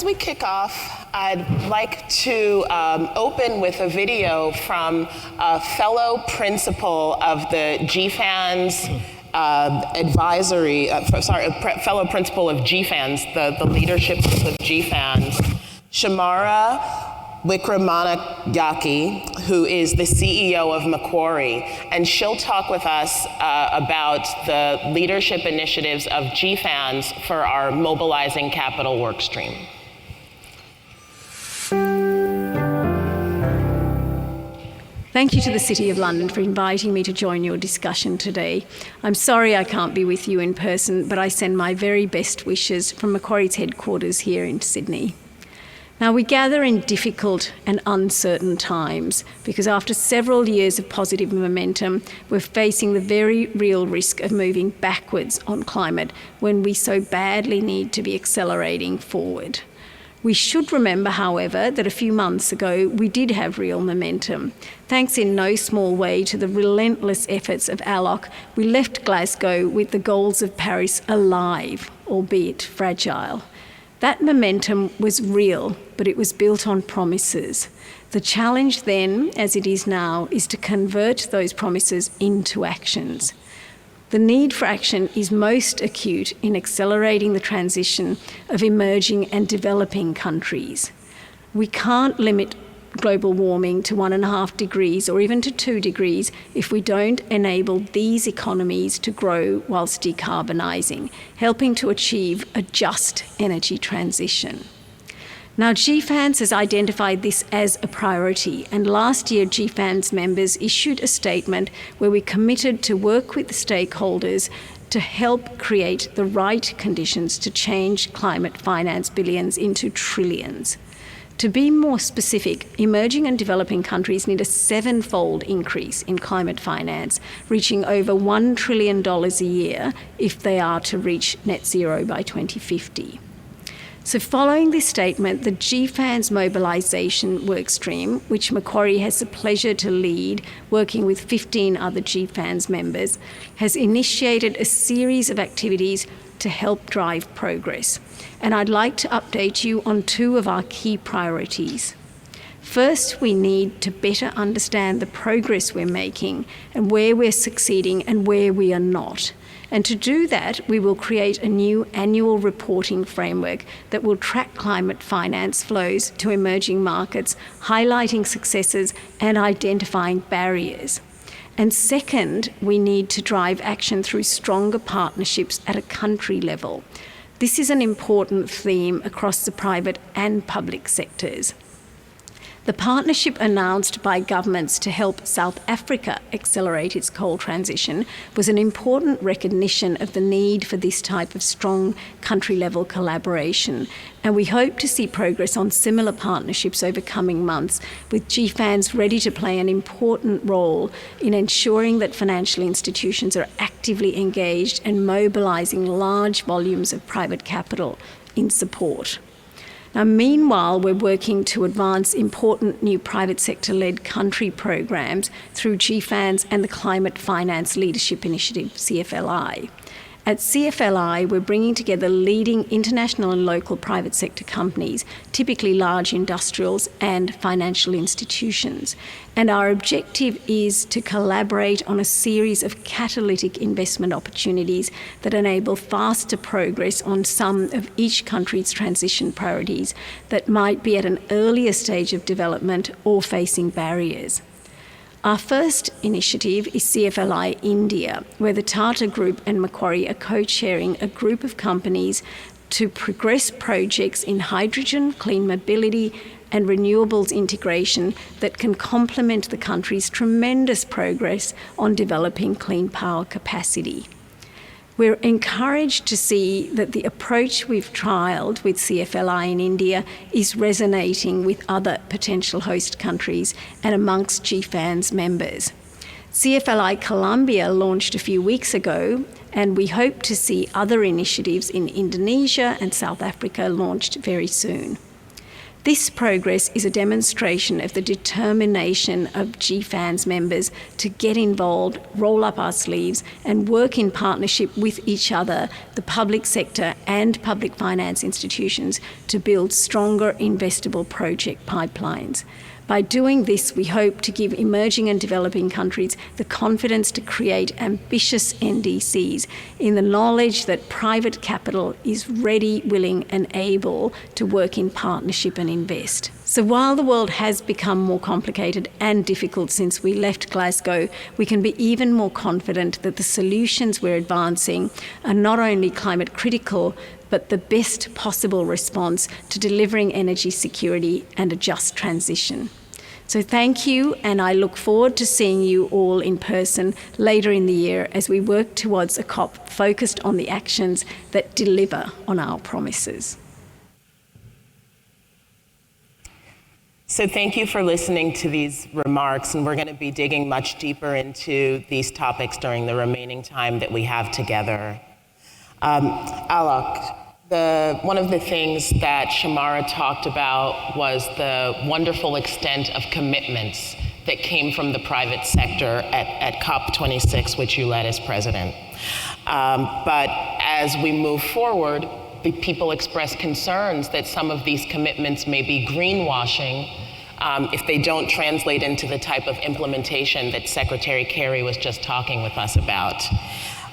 we kick off, I'd like to open with a video from a fellow principal of the GFANZ fellow principal of GFANZ, the leadership of GFANZ, Shemara Wikramanayake, who is the CEO of Macquarie, and she'll talk with us about the leadership initiatives of GFANZ for our Mobilising Capital workstream. Thank you to the City of London for inviting me to join your discussion today. I'm sorry I can't be with you in person, but I send my very best wishes from Macquarie's headquarters here in Sydney. Now, we gather in difficult and uncertain times because after several years of positive momentum, we're facing the very real risk of moving backwards on climate when we so badly need to be accelerating forward. We should remember, however, that a few months ago we did have real momentum. Thanks in no small way to the relentless efforts of Alok, we left Glasgow with the goals of Paris alive, albeit fragile. That momentum was real, but it was built on promises. The challenge then, as it is now, is to convert those promises into actions. The need for action is most acute in accelerating the transition of emerging and developing countries. We can't limit global warming to 1.5 degrees or even to 2 degrees if we don't enable these economies to grow whilst decarbonising, helping to achieve a just energy transition. Now, GFANZ has identified this as a priority, and last year GFANZ members issued a statement where we committed to work with the stakeholders to help create the right conditions to change climate finance billions into trillions. To be more specific, emerging and developing countries need a 7-fold increase in climate finance, reaching over $1 trillion a year if they are to reach net zero by 2050. So following this statement, the GFANZ mobilisation workstream, which Macquarie has the pleasure to lead, working with 15 other GFANZ members, has initiated a series of activities to help drive progress. And I'd like to update you on 2 of our key priorities. First, we need to better understand the progress we're making and where we're succeeding and where we are not. And to do that, we will create a new annual reporting framework that will track climate finance flows to emerging markets, highlighting successes and identifying barriers. And second, we need to drive action through stronger partnerships at a country level. This is an important theme across the private and public sectors. The partnership announced by governments to help South Africa accelerate its coal transition was an important recognition of the need for this type of strong country-level collaboration, and we hope to see progress on similar partnerships over coming months, with GFANZ ready to play an important role in ensuring that financial institutions are actively engaged and mobilising large volumes of private capital in support. Now, meanwhile, we're working to advance important new private sector-led country programs through GFANZ and the Climate Finance Leadership Initiative, CFLI. At CFLI, we're bringing together leading international and local private sector companies, typically large industrials and financial institutions. And our objective is to collaborate on a series of catalytic investment opportunities that enable faster progress on some of each country's transition priorities that might be at an earlier stage of development or facing barriers. Our first initiative is CFLI India, where the Tata Group and Macquarie are co-chairing a group of companies to progress projects in hydrogen, clean mobility and renewables integration that can complement the country's tremendous progress on developing clean power capacity. We're encouraged to see that the approach we've trialled with CFLI in India is resonating with other potential host countries and amongst GFANZ members. CFLI Colombia launched a few weeks ago, and we hope to see other initiatives in Indonesia and South Africa launched very soon. This progress is a demonstration of the determination of GFANZ members to get involved, roll up our sleeves and work in partnership with each other, the public sector and public finance institutions, to build stronger investable project pipelines. By doing this, we hope to give emerging and developing countries the confidence to create ambitious NDCs in the knowledge that private capital is ready, willing and able to work in partnership and invest. So while the world has become more complicated and difficult since we left Glasgow, we can be even more confident that the solutions we're advancing are not only climate critical, but the best possible response to delivering energy security and a just transition. So thank you, and I look forward to seeing you all in person later in the year as we work towards a COP focused on the actions that deliver on our promises. So thank you for listening to these remarks, and we're going to be digging much deeper into these topics during the remaining time that we have together. Alok, one of the things that Shemara talked about was the wonderful extent of commitments that came from the private sector at COP26, which you led as president. But as we move forward, the people express concerns that some of these commitments may be greenwashing if they don't translate into the type of implementation that Secretary Kerry was just talking with us about.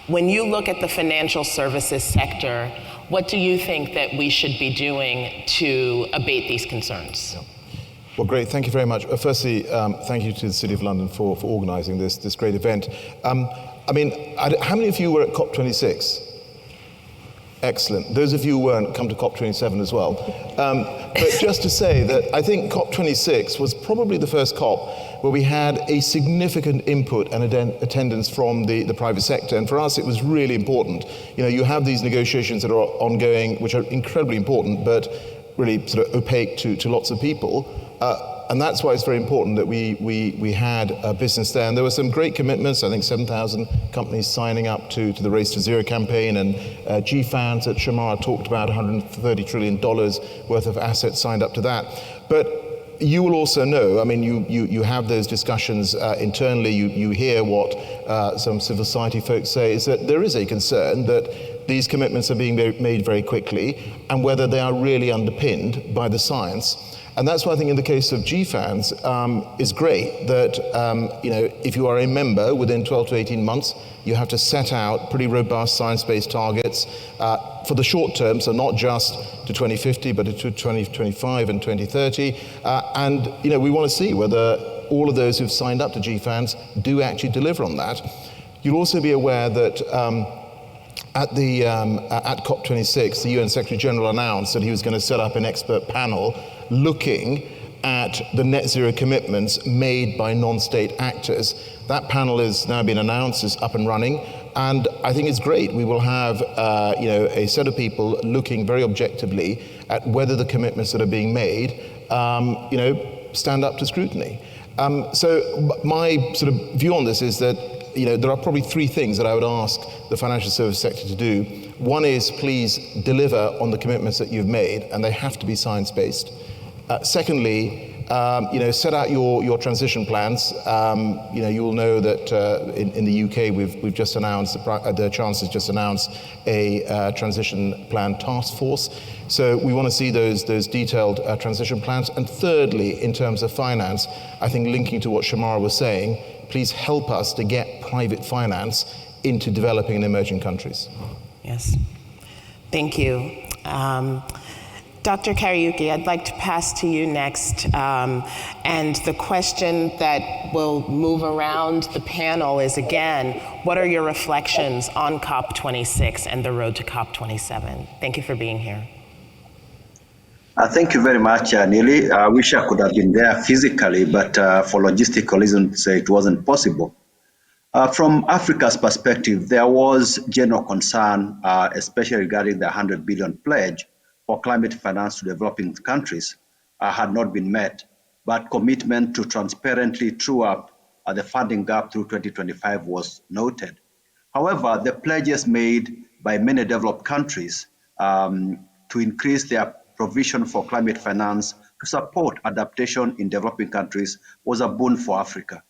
When you look at the financial services sector, what do you think that we should be doing to abate these concerns? Well, great. Thank you very much. Firstly, thank you to the City of London for organising this great event. How many of you were at COP26? Excellent. Those of you who weren't, come to COP27 as well. But just to say that I think COP26 was probably the first COP where we had a significant input and attendance from the private sector. And for us, it was really important. You know, you have these negotiations that are ongoing, which are incredibly important, but really sort of opaque to lots of people. And that's why it's very important that we had a business there. And there were some great commitments, I think 7,000 companies signing up to the Race to Zero campaign, and GFANZ that Shemara talked about, $130 trillion worth of assets signed up to that. But you will also know, I mean, you have those discussions internally, you hear what some civil society folks say, is that there is a concern that these commitments are being made very quickly, and whether they are really underpinned by the science. And that's why I think in the case of GFANZ, it's great that, if you are a member within 12 to 18 months, you have to set out pretty robust science-based targets for the short term, so not just to 2050, but to 2025 and 2030. And we want to see whether all of those who've signed up to GFANZ do actually deliver on that. You'll also be aware that at COP26, the UN Secretary General announced that he was going to set up an expert panel looking at the net zero commitments made by non-state actors. That panel has now been announced, is up and running, and I think it's great. We will have a set of people looking very objectively at whether the commitments that are being made stand up to scrutiny. So my sort of view on this is that there are probably three things that I would ask the financial service sector to do. One is please deliver on the commitments that you've made, and they have to be science-based. Secondly, set out your transition plans. You will know that in the UK we've just announced, the Chancellor's just announced a transition plan task force. So we want to see those detailed transition plans. And thirdly, in terms of finance, I think linking to what Shemara was saying, please help us to get private finance into developing and emerging countries. Yes, thank you. Dr. Kariuki, I'd like to pass to you next. And the question that will move around the panel is, again, what are your reflections on COP26 and the road to COP27? Thank you for being here. Thank you very much, Nili. I wish I could have been there physically, but for logistical reasons, it wasn't possible. From Africa's perspective, there was general concern, especially regarding the 100 billion pledge for climate finance to developing countries had not been met, but commitment to transparently true up the funding gap through 2025 was noted. However, the pledges made by many developed countries to increase their provision for climate finance to support adaptation in developing countries was a boon for Africa.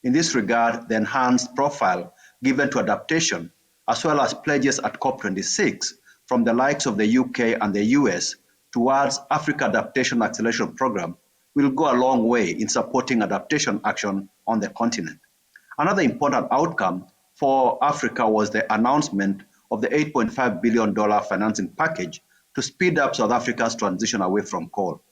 In this regard, the enhanced profile given to adaptation, as well as pledges at COP26 from the likes of the UK and the US towards Africa Adaptation Acceleration Program, will go a long way in supporting adaptation action on the continent. Another important outcome for Africa was the announcement of the $8.5 billion financing package to speed up South Africa's transition away from coal.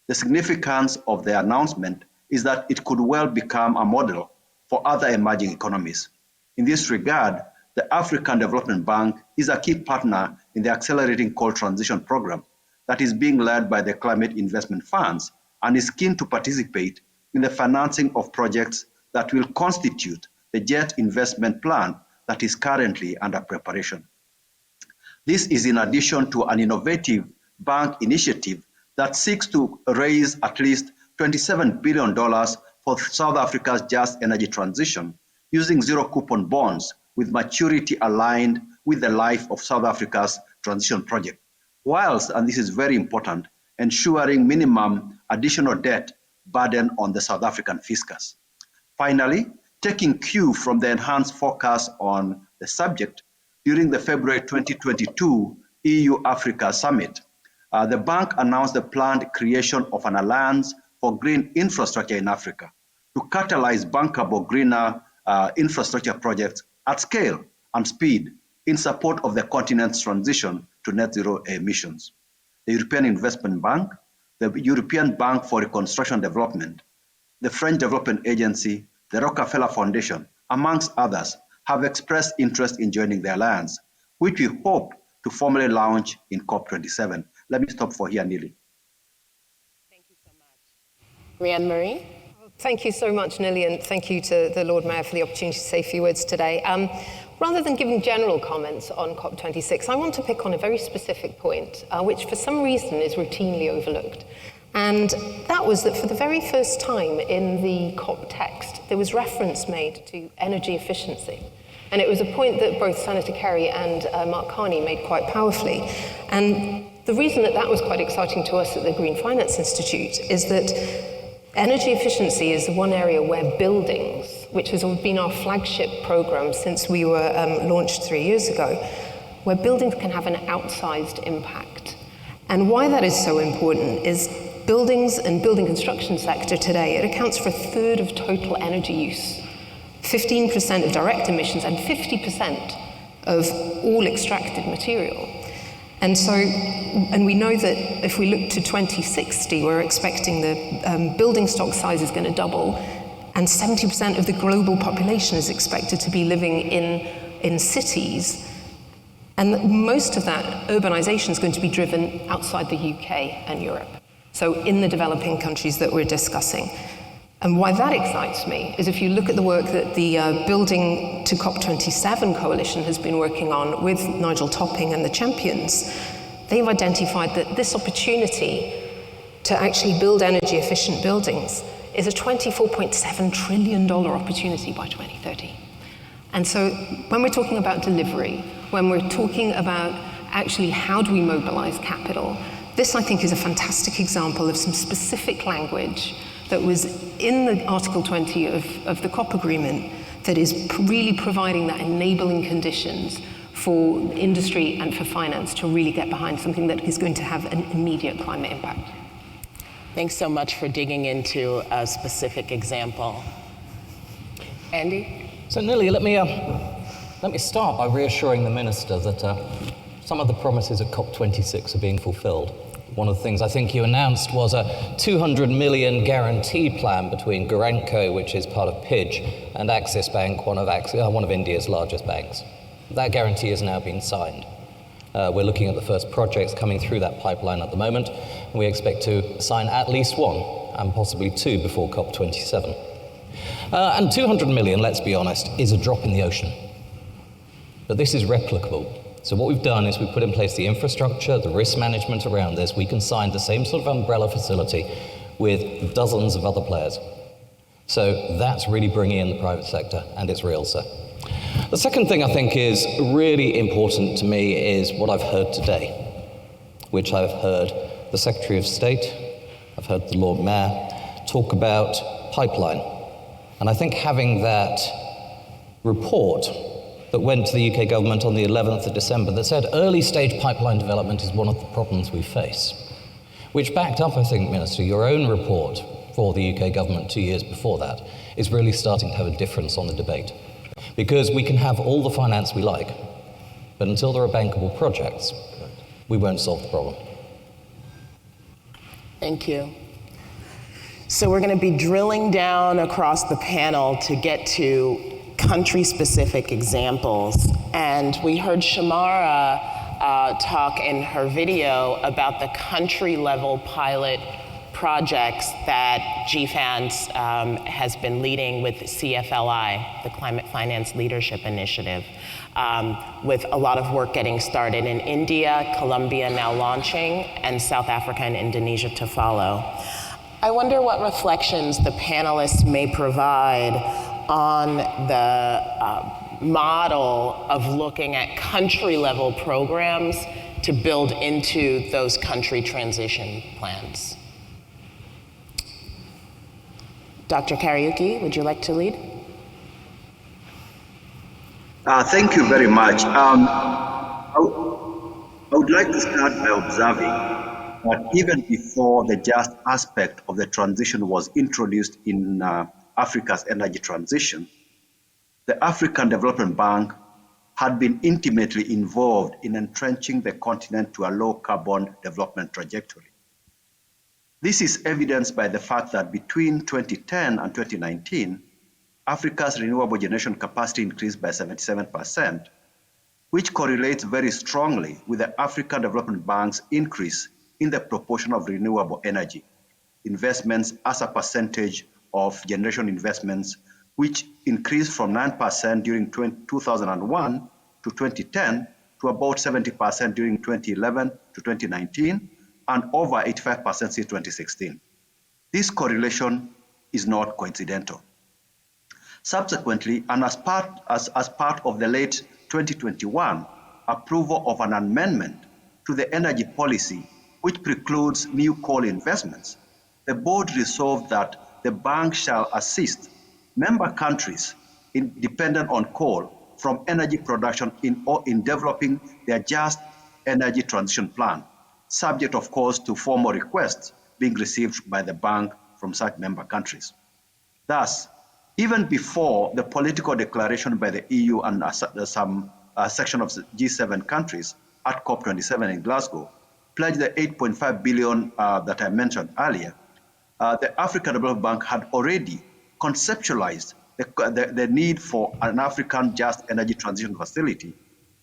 The significance of the announcement is that it could well become a model for other emerging economies. In this regard, the African Development Bank is a key partner in the Accelerating Coal Transition Program that is being led by the Climate Investment Funds and is keen to participate in the financing of projects that will constitute the JET investment plan that is currently under preparation. This is in addition to an innovative bank initiative that seeks to raise at least $27 billion for South Africa's just energy transition using zero-coupon bonds with maturity aligned with the life of South Africa's transition project, whilst, and this is very important, ensuring minimum additional debt burden on the South African fiscus. Finally, taking cue from the enhanced focus on the subject, during the February 2022 EU-Africa Summit, the bank announced the planned creation of an alliance for green infrastructure in Africa to catalyze bankable greener infrastructure projects at scale and speed in support of the continent's transition to net zero emissions. The European Investment Bank, the European Bank for Reconstruction and Development, the French Development Agency, the Rockefeller Foundation, amongst others, have expressed interest in joining the alliance, which we hope to formally launch in COP27. Let me stop for here, Nili. Thank you so much. Rhian-Mari? Thank you so much, Nili, and thank you to the Lord Mayor for the opportunity to say a few words today. Rather than giving general comments on COP26, I want to pick on a very specific point, which for some reason is routinely overlooked. And that was that for the very first time in the COP text, there was reference made to energy efficiency. And it was a point that both Senator Kerry and Mark Carney made quite powerfully. And the reason that that was quite exciting to us at the Green Finance Institute is that energy efficiency is the one area where buildings, which has been our flagship program since we were launched 3 years ago, where buildings can have an outsized impact. And why that is so important is buildings and building construction sector today, it accounts for 1/3 of total energy use, 15% of direct emissions, and 50% of all extracted material. And so, and we know that if we look to 2060, we're expecting the building stock size is going to double, and 70% of the global population is expected to be living in cities. And most of that urbanization is going to be driven outside the UK and Europe, so in the developing countries that we're discussing. And why that excites me is if you look at the work that the Building to COP27 coalition has been working on with Nigel Topping and the champions, they've identified that this opportunity to actually build energy efficient buildings is a $24.7 trillion opportunity by 2030. And so when we're talking about delivery, when we're talking about actually how do we mobilize capital, this I think is a fantastic example of some specific language that was in the Article 20 of the COP agreement that is really providing that enabling conditions for industry and for finance to really get behind something that is going to have an immediate climate impact. Thanks so much for digging into a specific example. Andy? So Nili, let me start by reassuring the Minister that some of the promises at COP26 are being fulfilled. One of the things I think you announced was a $200 million guarantee plan between Gurenco, which is part of PIDG, and Axis Bank, one of India's largest banks. That guarantee has now been signed. We're looking at the first projects coming through that pipeline at the moment, and we expect to sign at least one, and possibly two, before COP27. And 200 million, let's be honest, is a drop in the ocean. But this is replicable. So what we've done is we've put in place the infrastructure, the risk management around this. We can sign the same sort of umbrella facility with dozens of other players. So that's really bringing in the private sector, and it's real, sir. The second thing I think is really important to me is what I've heard today, which I've heard the Secretary of State, I've I've heard the Lord Mayor talk about pipeline. And I think having that report that went to the UK government on the 11th of December that said early stage pipeline development is one of the problems we face, which backed up, I think, Minister, your own report for the UK government 2 years before that, is really starting to have a difference on the debate. Because we can have all the finance we like, but until there are bankable projects, we won't solve the problem. Thank you. So we're going to be drilling down across the panel to get to country-specific examples. And we heard Shemara talk in her video about the country-level pilot projects that GFANZ has been leading with CFLI, the Climate Finance Leadership Initiative, with a lot of work getting started in India, Colombia now launching, and South Africa and Indonesia to follow. I wonder what reflections the panelists may provide on the model of looking at country-level programs to build into those country transition plans. Dr. Kariuki, would you like to lead? Thank you very much. I would like to start by observing that even before the just aspect of the transition was introduced in Africa's energy transition, the African Development Bank had been intimately involved in entrenching the continent to a low carbon development trajectory. This is evidenced by the fact that between 2010 and 2019, Africa's renewable generation capacity increased by 77%, which correlates very strongly with the African Development Bank's increase in the proportion of renewable energy investments as a percentage of generation investments, which increased from 9% during 2001 to 2010 to about 70% during 2011 to 2019, and over 85% since 2016. This correlation is not coincidental. Subsequently, and as part of the late 2021 approval of an amendment to the energy policy which precludes new coal investments, the board resolved that the bank shall assist member countries dependent on coal from energy production in developing their just energy transition plan, subject, of course, to formal requests being received by the bank from such member countries. Thus, even before the political declaration by the EU and some section of G7 countries at COP27 in Glasgow pledged the 8.5 billion that I mentioned earlier, the African Development Bank had already conceptualized the need for an African just energy transition facility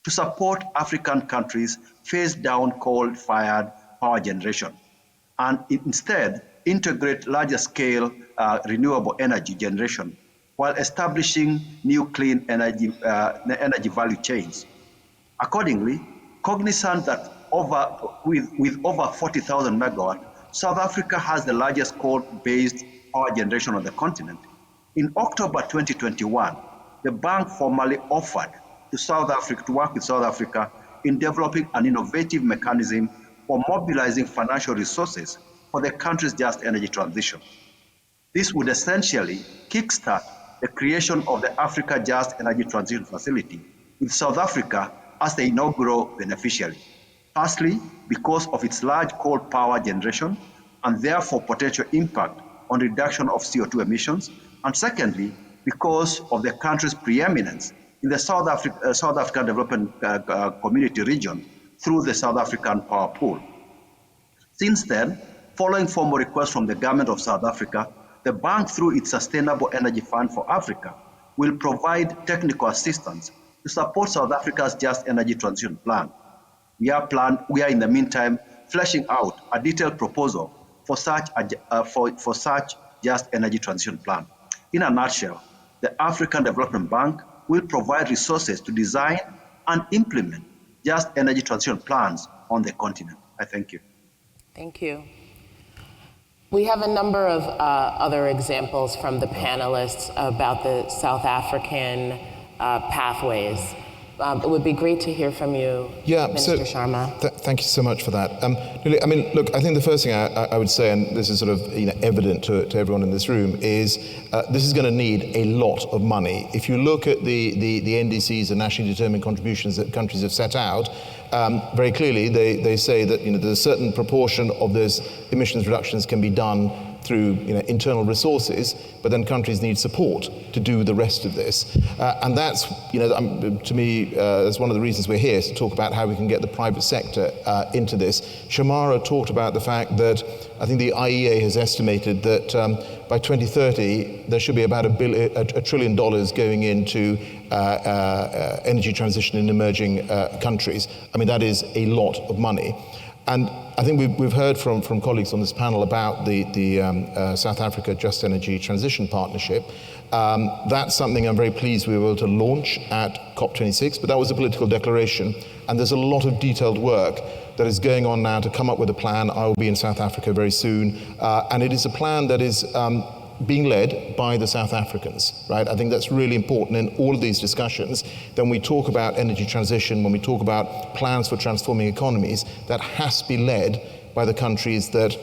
to support African countries phase down coal-fired power generation and instead integrate larger scale renewable energy generation while establishing new clean energy value chains. Accordingly, cognizant that with over 40,000 megawatts, South Africa has the largest coal-based power generation on the continent. In October 2021, the bank formally offered to South Africa to work with South Africa in developing an innovative mechanism for mobilizing financial resources for the country's just energy transition. This would essentially kickstart the creation of the Africa Just Energy Transition Facility, with South Africa as the inaugural beneficiary. Firstly, because of its large coal power generation and therefore potential impact on reduction of CO2 emissions, and secondly, because of the country's preeminence in the South African Development Community region through the South African Power Pool. Since then, following formal requests from the government of South Africa, the bank, through its Sustainable Energy Fund for Africa, will provide technical assistance to support South Africa's Just Energy Transition Plan. We are in the meantime fleshing out a detailed proposal for such Just Energy Transition Plan. In a nutshell, the African Development Bank will provide resources to design and implement just energy transition plans on the continent. I thank you. Thank you. We have a number of other examples from the panelists about the South African pathways. It would be great to hear from you, Minister Sharma. Thank you so much for that. Nili, I mean, look, I think the first thing I would say, and this is sort of evident to everyone in this room, is this is going to need a lot of money. If you look at the NDCs and nationally determined contributions that countries have set out, very clearly they say that there's a certain proportion of those emissions reductions can be done through internal resources, but then countries need support to do the rest of this. And that's, to me, that's one of the reasons we're here, is to talk about how we can get the private sector into this. Shemara talked about the fact that I think the IEA has estimated that by 2030, there should be about $1 trillion going into energy transition in emerging countries. I mean, that is a lot of money. And I think we've heard from colleagues on this panel about the South Africa Just Energy Transition Partnership. That's something I'm very pleased we were able to launch at COP26, but that was a political declaration. And there's a lot of detailed work that is going on now to come up with a plan. I will be in South Africa very soon. And it is a plan that is being led by the South Africans, right? I think that's really important in all of these discussions. Then we talk about energy transition, when we talk about plans for transforming economies, that has to be led by the countries that,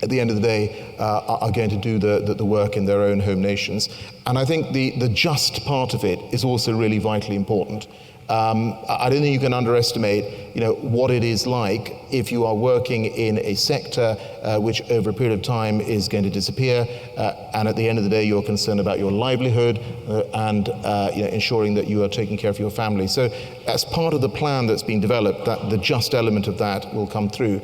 at the end of the day, are going to do the work in their own home nations. And I think the just part of it is also really vitally important. I don't think you can underestimate, what it is like if you are working in a sector which over a period of time is going to disappear, and at the end of the day you're concerned about your livelihood and ensuring that you are taking care of your family. So as part of the plan that's being developed, that the just element of that will come through.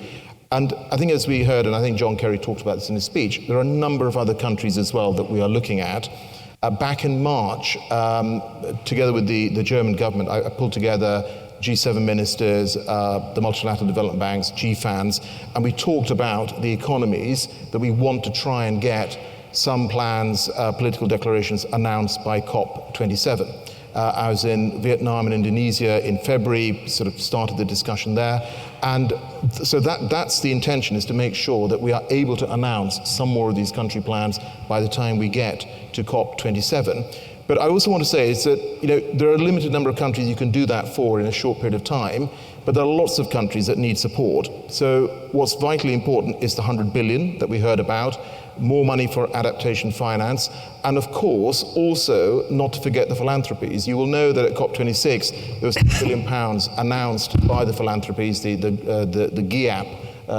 And I think as we heard, and I think John Kerry talked about this in his speech, there are a number of other countries as well that we are looking at. Back in March, together with the German government, I pulled together G7 ministers, the multilateral development banks, GFANZ, and we talked about the economies that we want to try and get some plans, political declarations announced by COP27. I was in Vietnam and Indonesia in February, sort of started the discussion there. And so that's the intention, is to make sure that we are able to announce some more of these country plans by the time we get to COP27. But I also want to say is that, there are a limited number of countries you can do that for in a short period of time, but there are lots of countries that need support. So what's vitally important is the 100 billion that we heard about, more money for adaptation finance, and of course, also not to forget the philanthropies. You will know that at COP26, there was £1 billion announced by the philanthropies, the GIAP,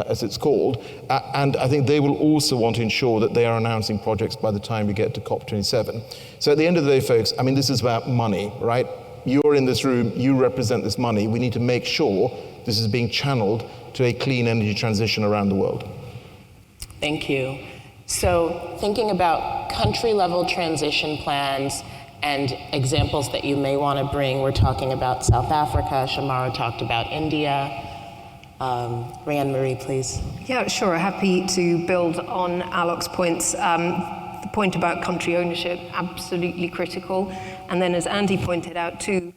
as it's called, and I think they will also want to ensure that they are announcing projects by the time we get to COP27. So at the end of the day, folks, I mean, this is about money, right? You're in this room, you represent this money. We need to make sure this is being channeled to a clean energy transition around the world. Thank you. So thinking about country-level transition plans and examples that you may want to bring, we're talking about South Africa, Shemara talked about India. Rhian-Mari, please. Yeah, sure. Happy to build on Alok's points. The point about country ownership, absolutely critical. And then as Andy pointed out too,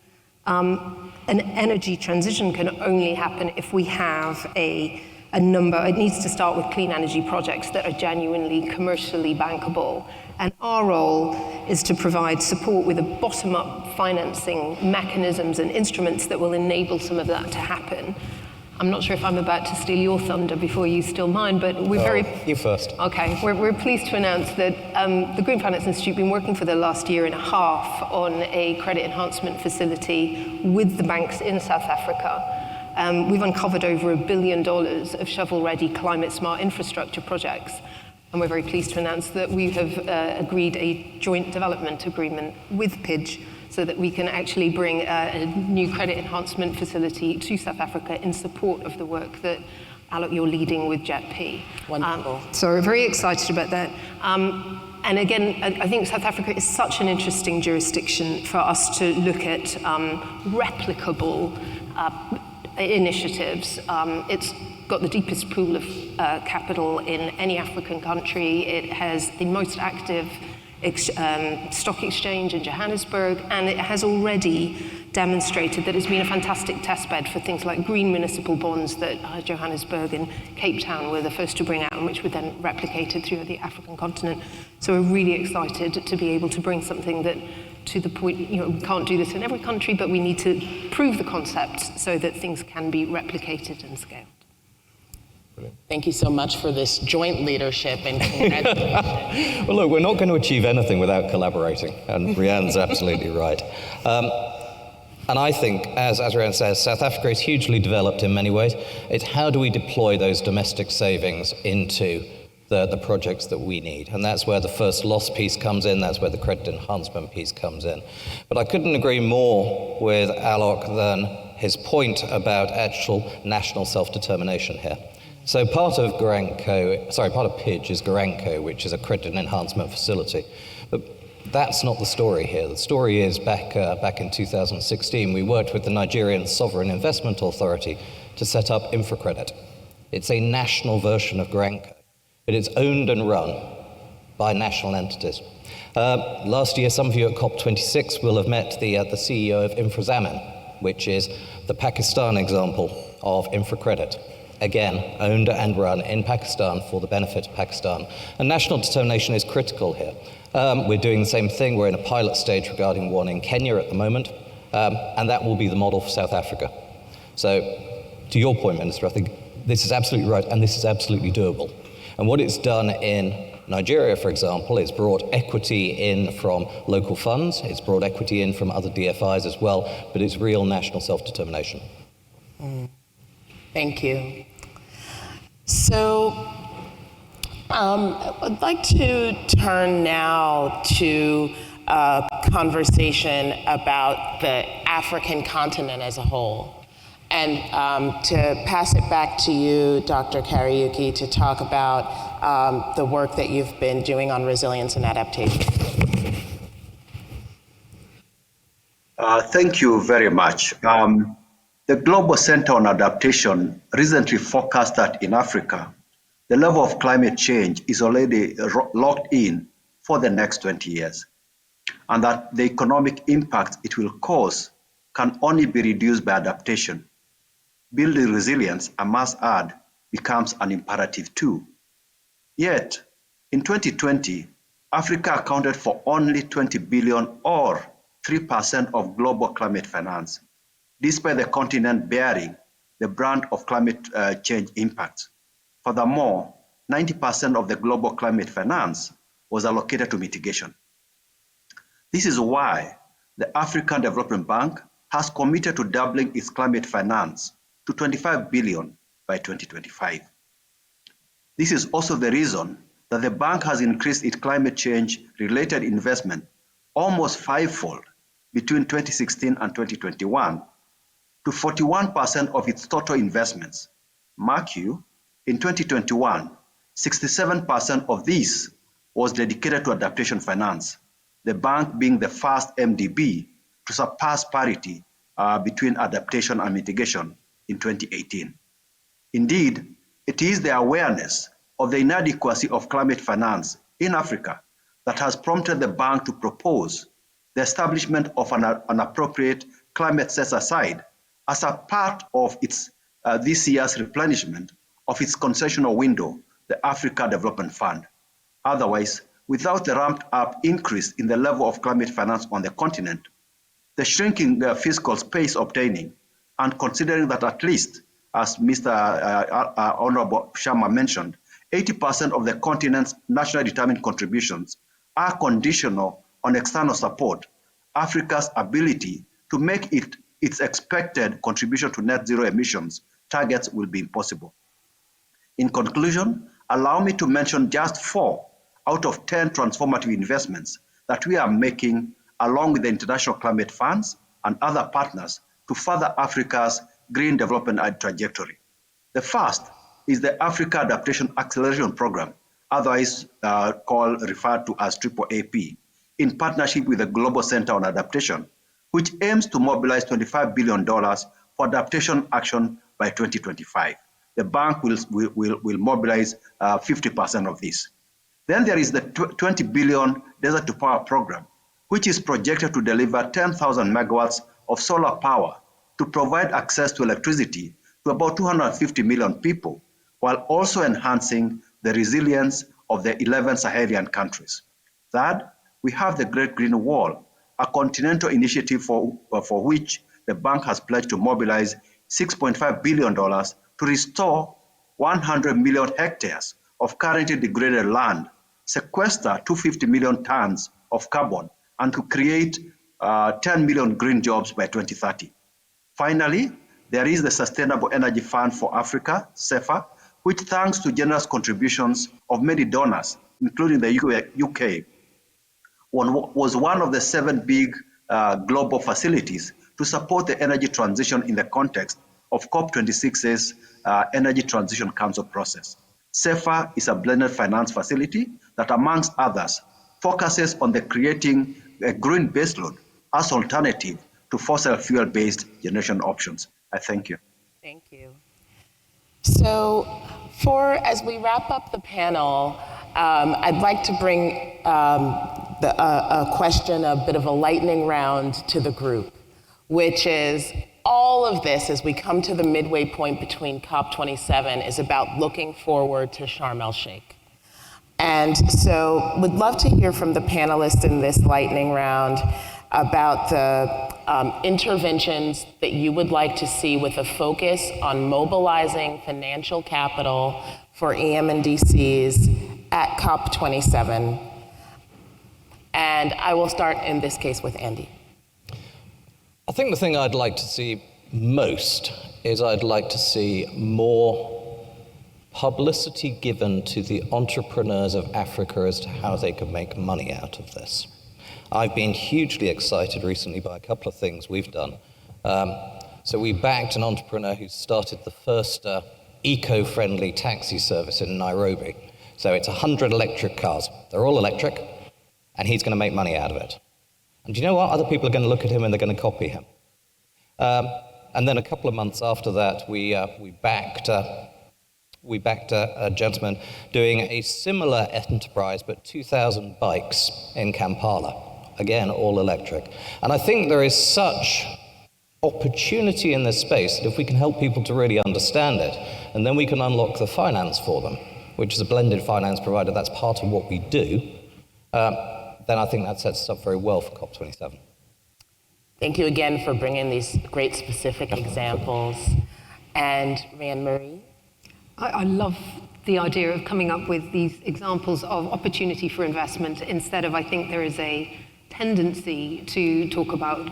an energy transition can only happen if we have a number. It needs to start with clean energy projects that are genuinely commercially bankable. And our role is to provide support with a bottom-up financing mechanisms and instruments that will enable some of that to happen. I'm not sure if I'm about to steal your thunder before you steal mine, but we're You first. Okay, we're pleased to announce that the Green Finance Institute has been working for the last year and a half on a credit enhancement facility with the banks in South Africa. We've uncovered over $1 billion of shovel-ready climate-smart infrastructure projects. And we're very pleased to announce that we have agreed a joint development agreement with PIDG so that we can actually bring a new credit enhancement facility to South Africa in support of the work that, Alok, you're leading with JETP. Wonderful. So we're very excited about that. And again, I think South Africa is such an interesting jurisdiction for us to look at replicable initiatives. It's got the deepest pool of capital in any African country. It has the most active stock exchange in Johannesburg, and it has already demonstrated that it's been a fantastic testbed for things like green municipal bonds that Johannesburg and Cape Town were the first to bring out, and which were then replicated through the African continent. So we're really excited to be able to bring something that to the point, we can't do this in every country, but we need to prove the concept so that things can be replicated and scaled. Thank you so much for this joint leadership and congratulations. Well, look, we're not going to achieve anything without collaborating, and Rhian's absolutely right. And I think, as Rhian says, South Africa is hugely developed in many ways. It's how do we deploy those domestic savings into the projects that we need? And that's where the first loss piece comes in, that's where the credit enhancement piece comes in. But I couldn't agree more with Alok than his point about actual national self-determination here. So part of PIDG is Garanco, which is a credit enhancement facility. But that's not the story here. The story is back in 2016, we worked with the Nigerian Sovereign Investment Authority to set up InfraCredit. It's a national version of Garanco, but it's owned and run by national entities. Last year, some of you at COP26 will have met the CEO of InfraZamin, which is the Pakistan example of InfraCredit. Again, owned and run in Pakistan for the benefit of Pakistan. And national determination is critical here. We're doing the same thing. We're in a pilot stage regarding one in Kenya at the moment, and that will be the model for South Africa. So, to your point, Minister, I think this is absolutely right, and this is absolutely doable. And what it's done in Nigeria, for example, it's brought equity in from local funds, it's brought equity in from other DFIs as well, but it's real national self-determination. Thank you. So, I'd like to turn now to a conversation about the African continent as a whole. And to pass it back to you, Dr. Kariuki, to talk about the work that you've been doing on resilience and adaptation. Thank you very much. The Global Center on Adaptation recently forecast that in Africa, the level of climate change is already locked in for the next 20 years, and that the economic impact it will cause can only be reduced by adaptation. Building resilience, I must add, becomes an imperative too. Yet, in 2020, Africa accounted for only 20 billion or 3% of global climate finance, despite the continent bearing the brunt of climate change impacts. Furthermore, 90% of the global climate finance was allocated to mitigation. This is why the African Development Bank has committed to doubling its climate finance to 25 billion by 2025. This is also the reason that the bank has increased its climate change-related investment almost fivefold between 2016 and 2021 to 41% of its total investments. Mark you, in 2021, 67% of this was dedicated to adaptation finance, the bank being the first MDB to surpass parity between adaptation and mitigation in 2018. Indeed, it is the awareness of the inadequacy of climate finance in Africa that has prompted the bank to propose the establishment of an appropriate climate set-aside as a part of its this year's replenishment of its concessional window, the Africa Development Fund. Otherwise, without the ramped-up increase in the level of climate finance on the continent, the shrinking fiscal space obtaining, and considering that at least, as Mr. Honorable Sharma mentioned, 80% of the continent's nationally determined contributions are conditional on external support, Africa's ability to make its expected contribution to net zero emissions targets will be impossible. In conclusion, allow me to mention just 4 out of 10 transformative investments that we are making along with the international climate funds and other partners to further Africa's green development trajectory. The first is the Africa Adaptation Acceleration Program, otherwise referred to as AAAP, in partnership with the Global Center on Adaptation, which aims to mobilize $25 billion for adaptation action by 2025. The bank will mobilize 50% of this. Then there is the 20 billion Desert to Power program, which is projected to deliver 10,000 megawatts of solar power to provide access to electricity to about 250 million people, while also enhancing the resilience of the 11 Sahelian countries. Third, we have the Great Green Wall, a continental initiative for which the bank has pledged to mobilize $6.5 billion to restore 100 million hectares of currently degraded land, sequester 250 million tons of carbon, and to create 10 million green jobs by 2030. Finally, there is the Sustainable Energy Fund for Africa, SEFA, which, thanks to generous contributions of many donors, including the UK, was one of the 7 big global facilities to support the energy transition in the context of COP26's Energy Transition Council process. SEFA is a blended finance facility that, amongst others, focuses on the creating a green baseload as alternative to fossil fuel-based generation options. I thank you. Thank you. So as we wrap up the panel, I'd like to bring a question, a bit of a lightning round to the group, which is all of this, as we come to the midway point between COP27, is about looking forward to Sharm el-Sheikh. And so would love to hear from the panelists in this lightning round about the interventions that you would like to see with a focus on mobilizing financial capital for EM&DCs at COP27. And I will start in this case with Andy. I think the thing I'd like to see most is I'd like to see more publicity given to the entrepreneurs of Africa as to how they can make money out of this. I've been hugely excited recently by a couple of things we've done. So we backed an entrepreneur who started the first eco-friendly taxi service in Nairobi. So it's 100 electric cars. They're all electric, and he's going to make money out of it. And do you know what? Other people are going to look at him and they're going to copy him. And then a couple of months after that, we backed a gentleman doing a similar enterprise, but 2,000 bikes in Kampala. Again, all electric. And I think there is such opportunity in this space that if we can help people to really understand it, and then we can unlock the finance for them, which is a blended finance provider, that's part of what we do, then I think that sets us up very well for COP27. Thank you again for bringing these great specific examples. And Rhian-Mari? I love the idea of coming up with these examples of opportunity for investment instead of, I think there is a tendency to talk about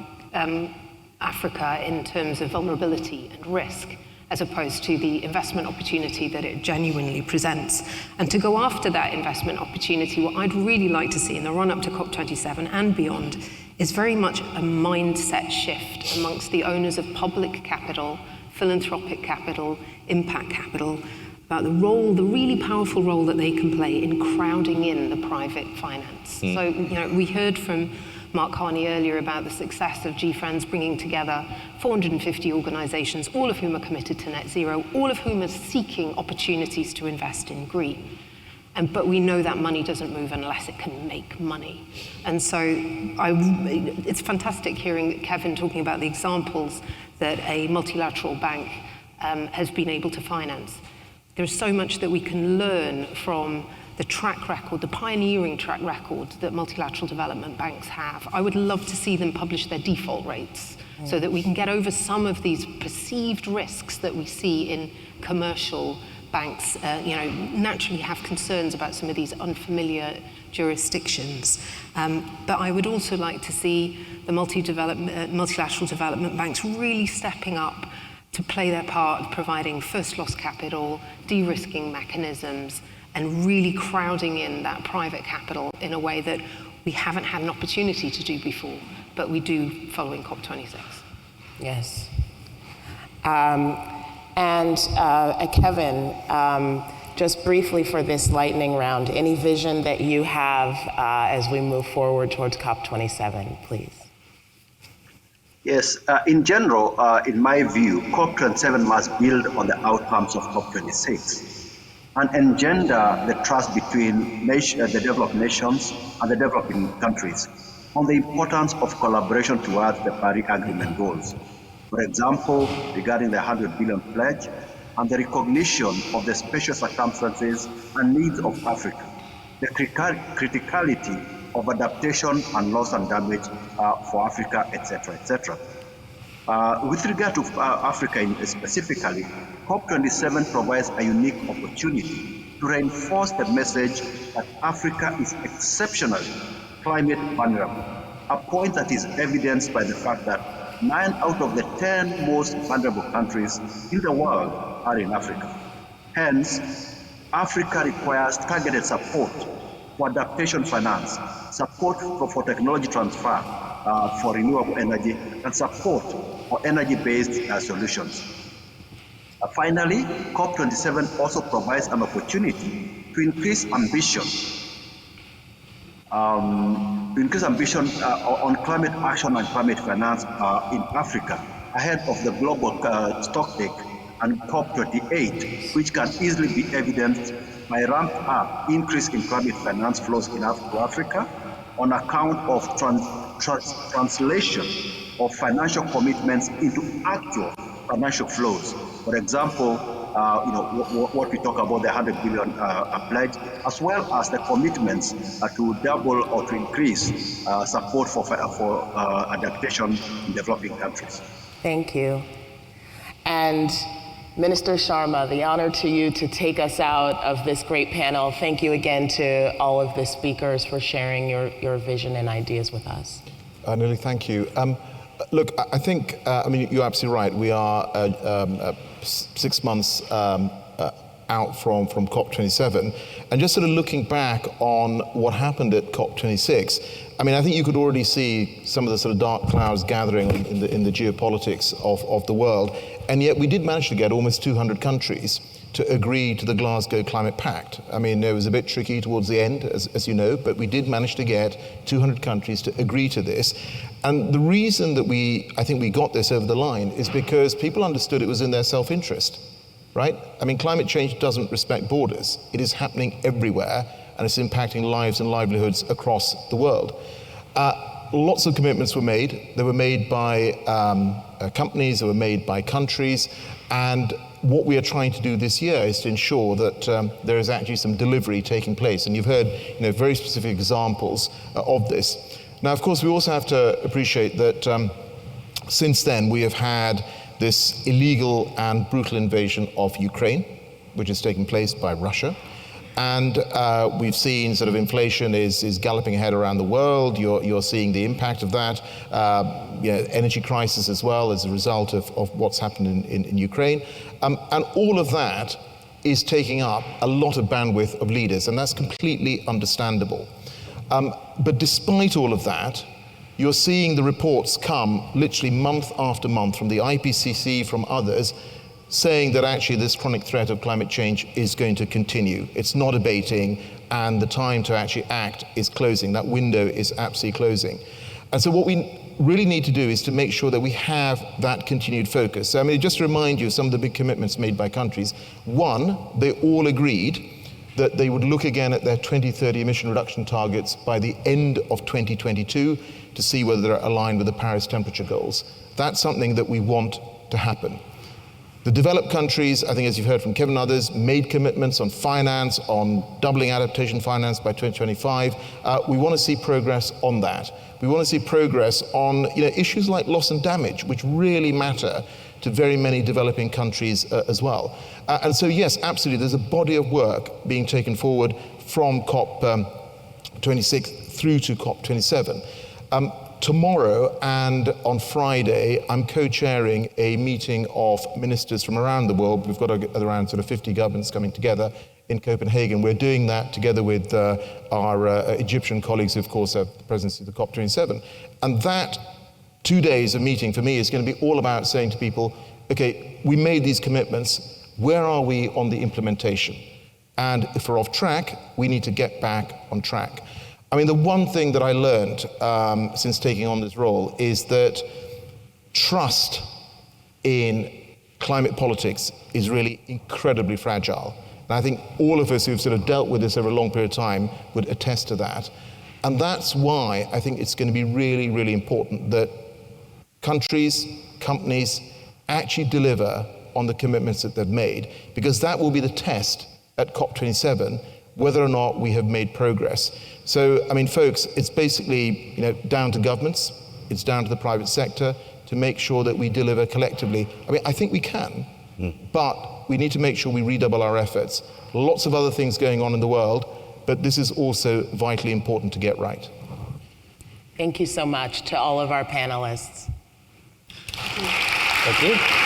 Africa in terms of vulnerability and risk, as opposed to the investment opportunity that it genuinely presents. And to go after that investment opportunity, what I'd really like to see in the run-up to COP27 and beyond is very much a mindset shift amongst the owners of public capital, philanthropic capital, impact capital, about the role, the really powerful role that they can play in crowding in the private finance. So, we heard from Mark Carney earlier about the success of GFANZ bringing together 450 organizations, all of whom are committed to net zero, all of whom are seeking opportunities to invest in green. But we know that money doesn't move unless it can make money. And so it's fantastic hearing Kevin talking about the examples that a multilateral bank has been able to finance. There's so much that we can learn from the track record, the pioneering track record that multilateral development banks have. I would love to see them publish their default rates so that we can get over some of these perceived risks that we see in commercial banks, naturally have concerns about some of these unfamiliar jurisdictions. But I would also like to see the multilateral development banks really stepping up to play their part, providing first loss capital, de-risking mechanisms, and really crowding in that private capital in a way that we haven't had an opportunity to do before, but we do following COP26. Yes. Kevin, just briefly for this lightning round, any vision that you have as we move forward towards COP27, please? Yes, in general, in my view, COP27 must build on the outcomes of COP26 and engender the trust between the developed nations and the developing countries on the importance of collaboration towards the Paris Agreement goals. For example, regarding the 100 billion pledge and the recognition of the special circumstances and needs of Africa, the criticality of adaptation and loss and damage for Africa, etc., etc. With regard to Africa specifically, COP27 provides a unique opportunity to reinforce the message that Africa is exceptionally climate vulnerable, a point that is evidenced by the fact that 9 out of the 10 most vulnerable countries in the world are in Africa. Hence, Africa requires targeted support for adaptation finance, support for technology transfer for renewable energy, and support for energy-based solutions. Finally, COP27 also provides an opportunity to increase ambition on climate action and climate finance in Africa ahead of the global stocktake and COP28, which can easily be evidenced by ramped up increase in climate finance flows to Africa on account of translation of financial commitments into actual financial flows. For example, what we talk about, the 100 billion pledge, as well as the commitments to double or to increase support for adaptation in developing countries. Thank you. And Minister Sharma, the honor to you to take us out of this great panel. Thank you again to all of the speakers for sharing your vision and ideas with us. Nili, thank you. Look, I think, you're absolutely right. We are 6 months out from COP27. And just sort of looking back on what happened at COP26, I think you could already see some of the sort of dark clouds gathering in the geopolitics of the world. And yet we did manage to get almost 200 countries to agree to the Glasgow Climate Pact. It was a bit tricky towards the end, as you know, but we did manage to get 200 countries to agree to this. And the reason that I think we got this over the line is because people understood it was in their self-interest, right? Climate change doesn't respect borders. It is happening everywhere, and it's impacting lives and livelihoods across the world. Lots of commitments were made. They were made by companies, they were made by countries, and what we are trying to do this year is to ensure that there is actually some delivery taking place. And you've heard very specific examples of this. Now, of course, we also have to appreciate that since then we have had this illegal and brutal invasion of Ukraine, which is taking place by Russia. And we've seen sort of inflation is galloping ahead around the world. You're seeing the impact of that, energy crisis as well as a result of what's happened in Ukraine. And all of that is taking up a lot of bandwidth of leaders, and that's completely understandable. But despite all of that, you're seeing the reports come literally month after month from the IPCC, from others, saying that actually this chronic threat of climate change is going to continue. It's not abating, and the time to actually act is closing. That window is absolutely closing. And so what we really need to do is to make sure that we have that continued focus. So, just to remind you of some of the big commitments made by countries. One, they all agreed that they would look again at their 2030 emission reduction targets by the end of 2022 to see whether they're aligned with the Paris temperature goals. That's something that we want to happen. The developed countries, I think as you've heard from Kevin and others, made commitments on finance, on doubling adaptation finance by 2025. We want to see progress on that. We want to see progress on issues like loss and damage, which really matter to very many developing countries as well. And so yes, absolutely, there's a body of work being taken forward from COP26 through to COP27. Tomorrow and on Friday, I'm co-chairing a meeting of ministers from around the world. We've got around sort of 50 governments coming together in Copenhagen. We're doing that together with our Egyptian colleagues who, of course, have the presidency of the COP27. And that 2 days of meeting for me is going to be all about saying to people, okay, we made these commitments. Where are we on the implementation? And if we're off track, we need to get back on track. The one thing that I learned since taking on this role is that trust in climate politics is really incredibly fragile. And I think all of us who've sort of dealt with this over a long period of time would attest to that. And that's why I think it's going to be really, really important that countries, companies actually deliver on the commitments that they've made, because that will be the test at COP27 whether or not we have made progress. So, I mean, folks, it's basically, down to governments, it's down to the private sector to make sure that we deliver collectively. I mean, I think we can, but we need to make sure we redouble our efforts. Lots of other things going on in the world, but this is also vitally important to get right. Thank you so much to all of our panelists. Thank you.